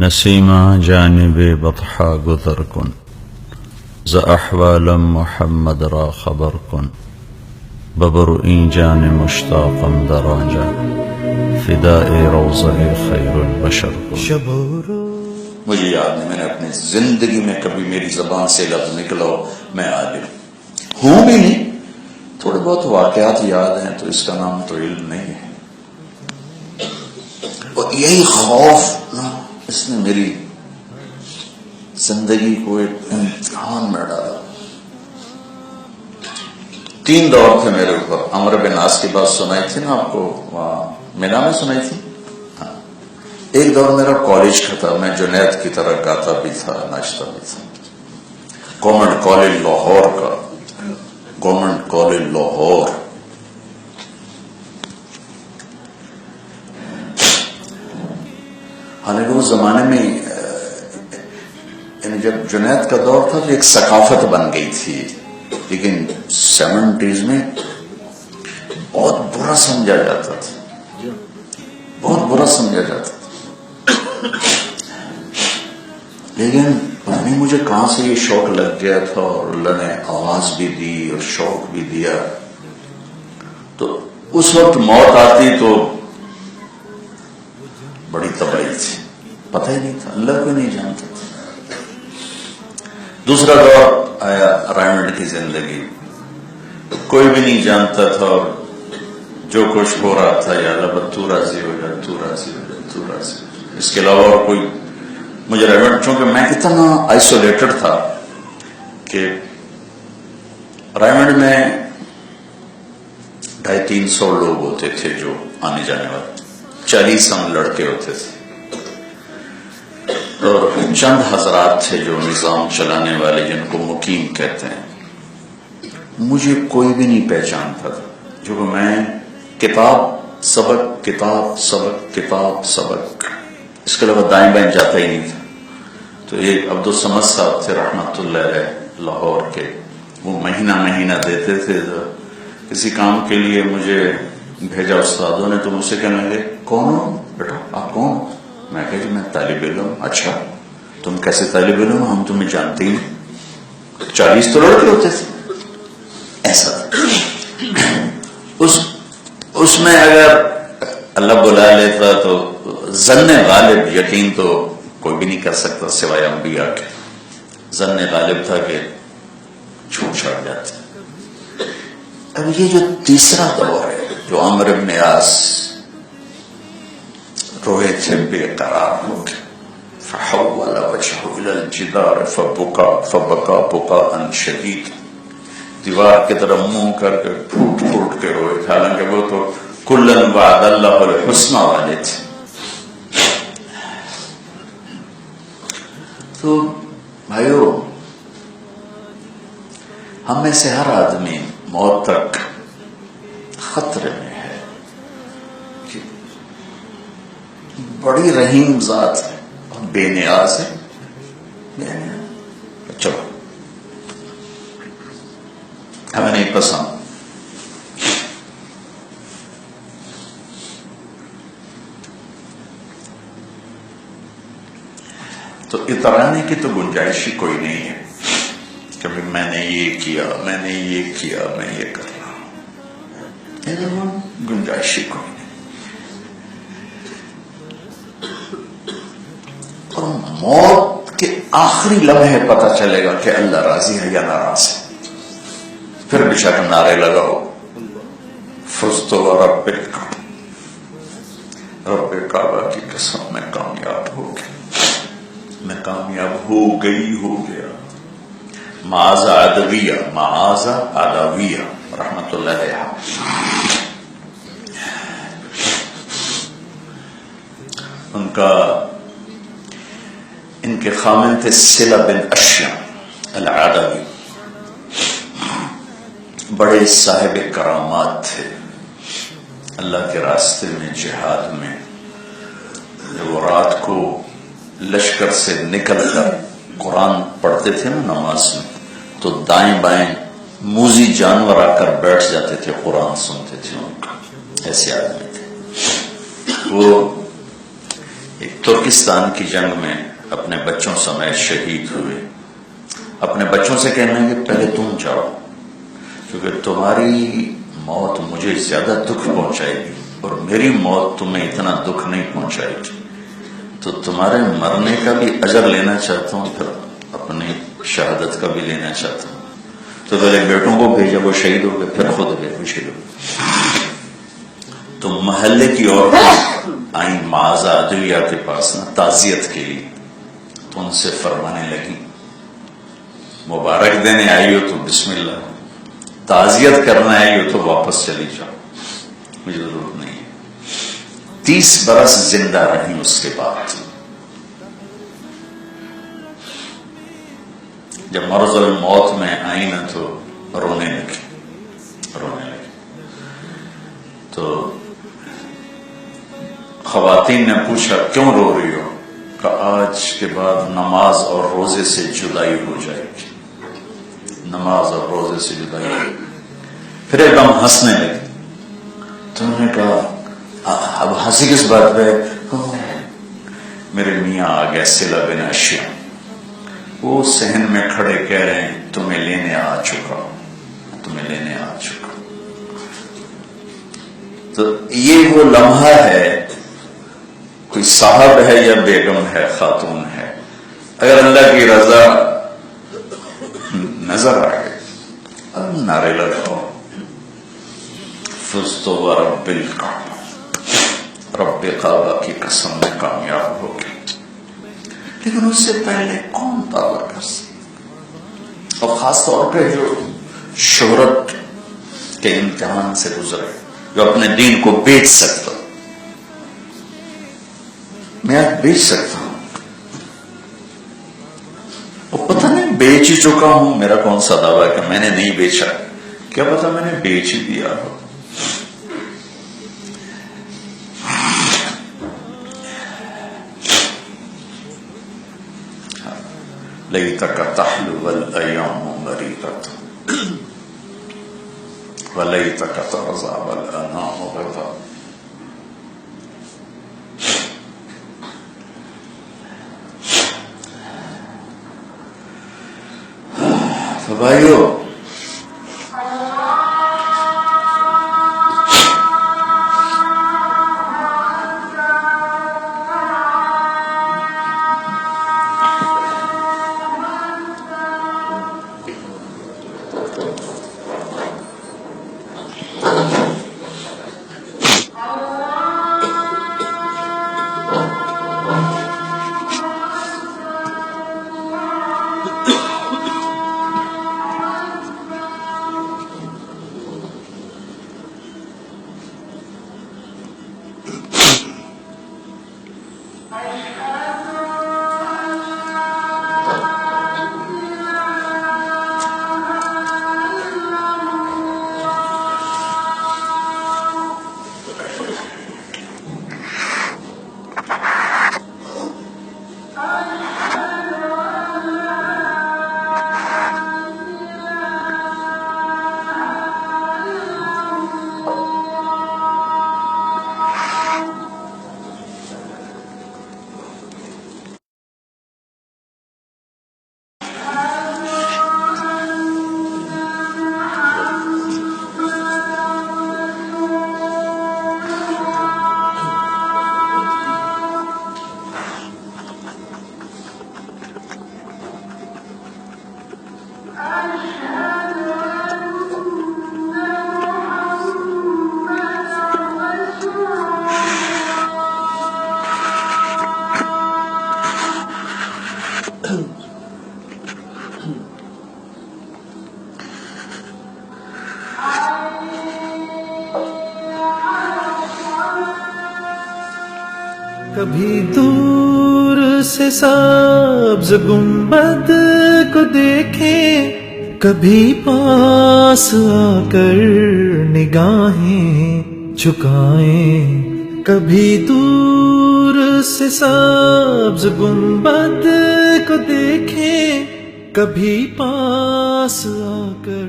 نسیما جانب بطحا گذر کن ز احوالم محمد را خبر کن ببر این جان مشتاقم در آنجا فداء روضہ خیر البشر کن. مجھے یاد نہیں میں نے اپنی زندگی میں کبھی میری زبان سے لفظ نکلا ہو میں عالم ہوں بھی نہیں. تھوڑے بہت واقعات یاد ہیں تو اس کا نام تو علم نہیں ہے. اور یہی خوف نا اس نے میری زندگی کو ایک امتحان میں ڈالا. 3 دور تھے میرے اوپر. عمرو بن عاص کی بات سنائی تھی نا آپ کو وہاں مینا میں سنائی تھی. ایک دور میرا کالج کا تھا. میں جنید کی طرح گاتا بھی تھا ناچتا بھی تھا. گورنمنٹ کالج لاہور کا. Government college Lahore. حالانکہ اس زمانے میں یعنی جب جنید کا دور تھا تو ایک ثقافت بن گئی تھی. لیکن 70s میں بہت برا سمجھا جاتا تھا. بہت برا سمجھا جاتا تھا. لیکن پتہ نہیں مجھے کہاں سے یہ شوق لگ گیا تھا اور اللہ نے آواز بھی دی اور شوق بھی دیا. تو اس وقت موت آتی تو بڑی تباہی تھی. پتہ ہی نہیں تھا. اللہ کو نہیں جانتا تھا. دوسرا دور آیا رائمنڈ کی زندگی. کوئی بھی نہیں جانتا تھا اور جو کچھ ہو رہا تھا یا اللہ تو راضی ہو جا تو راضی ہو جا تو راضی ہو جا. اس کے علاوہ اور کوئی مجھے رائمنڈ چونکہ میں اتنا آئسولیٹڈ تھا کہ رائمنڈ میں 250-300 لوگ ہوتے تھے جو آنے جانے والے. 40 ہم لڑکے ہوتے تھے اور چند حضرات تھے جو نظام چلانے والے جن کو مقیم کہتے ہیں. مجھے کوئی بھی نہیں پہچانتا تھا. جو کہ میں کتاب سبق کتاب سبق کتاب سبق اس کے علاوہ دائیں بائیں جاتا ہی نہیں تھا. تو ایک عبدالصمد صاحب تھے رحمت اللہ علیہ لاہور کے. وہ مہینہ دیتے تھے. کسی کام کے لیے مجھے بھیجا استادوں نے تو مجھ سے کہنے لگے کون ہو بیٹا آپ کون ہو؟ میں کہا جی میں طالب علم. اچھا تم کیسے طالب علم؟ ہم تمہیں جانتے ہی نہیں. 40 تو لڑکے ہوتے تھے. ایسا اس میں اگر اللہ بلا لیتا تو ظن غالب یقین تو کوئی بھی نہیں کر سکتا سوائے انبیاء کے. ظن غالب تھا کہ چھوٹ چھاڑ جاتے. اب یہ جو تیسرا دور ہے جو عمرو بن عاص روئے تھے بے قرار ہو کے فحول وجهه الى الجدار فبكى بكاء شدید. دیوار کی طرف منہ کر کے پھوٹ کے روئے تھے. حالانکہ وہ تو کلن وعد اللہ الحسنى والے تھے. تو بھائیو ہم میں سے ہر آدمی موت تک خطرے میں ہے. بڑی رحیم ذات ہے اور بے نیاز ہے. چلو ہمیں نہیں پسند. تو اترانے کی تو گنجائش ہی کوئی نہیں ہے کہ میں نے یہ کیا میں نے یہ کیا میں یہ کر رہا ہوں. گنجائش ہی کوئی نہیں. اور موت کے آخری لمحے پتہ چلے گا کہ اللہ راضی ہے یا ناراض ہے. پھر بے شک نعرے لگاؤ فزت ورب الکعبہ. رب کعبہ کی قسم میں کامیاب ہو گیا. میں کامیاب ہو گیا. معاذ عدویہ معاذ عدویہ رحمت اللہ علیہ. ان کے خامن تھے صلہ بن اشیم العدوی. بڑے صاحب کرامات تھے. اللہ کے راستے میں جہاد میں جب وہ رات کو لشکر سے نکل کر قرآن پڑھتے تھے نا نماز میں تو دائیں بائیں موذی جانور آ کر بیٹھ جاتے تھے قرآن سنتے تھے. ان کا ایسے آدمی تھے. وہ ایک ترکستان کی جنگ میں اپنے بچوں سمیت شہید ہوئے. اپنے بچوں سے کہنا ہے کہ پہلے تم جاؤ، کیونکہ تمہاری موت مجھے زیادہ دکھ پہنچائے گی اور میری موت تمہیں اتنا دکھ نہیں پہنچائے گی، تو تمہارے مرنے کا بھی اجر لینا چاہتا ہوں، پھر اپنی شہادت کا بھی لینا چاہتا ہوں. تو پہلے بیٹوں کو بھیجا، وہ شہید ہو گئے، پھر خود گئے، وہ شہید ہو گئے. تو محلے کی عورتیں آئیں معاذ عدویہ کے پاس نا تعزیت کے لیے، تو ان سے فرمانے لگی مبارک دینے آئی ہو تو بسم اللہ، تعزیت کرنا آئی ہو تو واپس چلی جاؤ، مجھے ضرورت نہیں ہے. 30 برس زندہ رہی. اس کے بعد جب مرض الموت میں آئی نا تو رونے لگی. تو خواتین نے پوچھا کیوں رو رہی ہو؟ کہ آج کے بعد نماز اور روزے سے جدائی ہو جائے گی، نماز اور روزے سے جدائی ہو جائے گی. پھر ایک دم ہنسنے لگی. تو انہوں نے کہا اب ہنسی کس بات پہ؟ میرے میاں آ گئے صلہ بن اشیاء، وہ صحن میں کھڑے کہہ رہے ہیں تمہیں لینے آ چکا، تمہیں لینے آ چکا. تو یہ وہ لمحہ ہے، کوئی صاحب ہے یا بیگم ہے، خاتون ہے، اگر اللہ کی رضا نظر آ گئے اب نعرے لگاؤ فزت ورب الکعبہ، رب کعبہ کی قسم میں کامیاب ہو گئی. لیکن اس سے پہلے کون دعویٰ کر سکتا، اور خاص طور پہ جو شہرت کے امتحان سے گزرے، جو اپنے دین کو بیچ سکتا. میں آج بیچ سکتا ہوں، اور پتہ نہیں بیچ ہی چکا ہوں، میرا کون سا دعویٰ ہے کہ میں نے نہیں بیچا، کیا پتا میں نے بیچ ہی دیا ہو. لیتک تحلو الایام مریضۃ ولیتک ترضی والانام غضا. تو بھائیو کبھی دور سے سبز گنبد کو دیکھیں، کبھی پاس آ کر نگاہیں جھکائیں. کبھی دور سے سبز گنبد کو دیکھیں، کبھی پاس آ کر